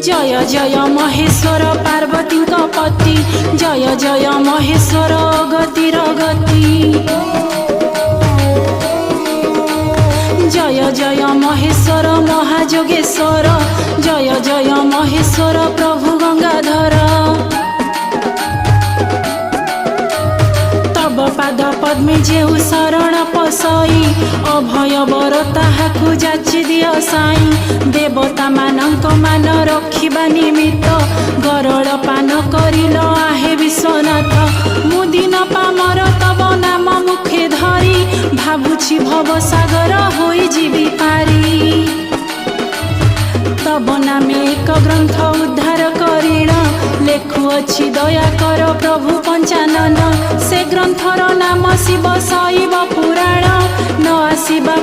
जय जय महेश्वर पार्वती पति जय जय महेश्वर गतिर गति जय जय महेश्वर महाजोगेश्वर जय जय महेश्वर प्रभु गंगाधर तब पाद पद्मे जेउ शरण पसई अभय बर ताहाकु जाचि दिय साई देवता मानक मान रखिबा निमित्त गरड़ पान करिल आहे विश्वनाथ मुदिन पामर तब नाम मुखे धरी भाबुछि भव सागर होई जीवी पारी तब नामे एक ग्रंथ उद्धार करिण लेखुअछि दया कर प्रभु पंचानन से ग्रंथर नाम शिव शैव पुराण न आसिबा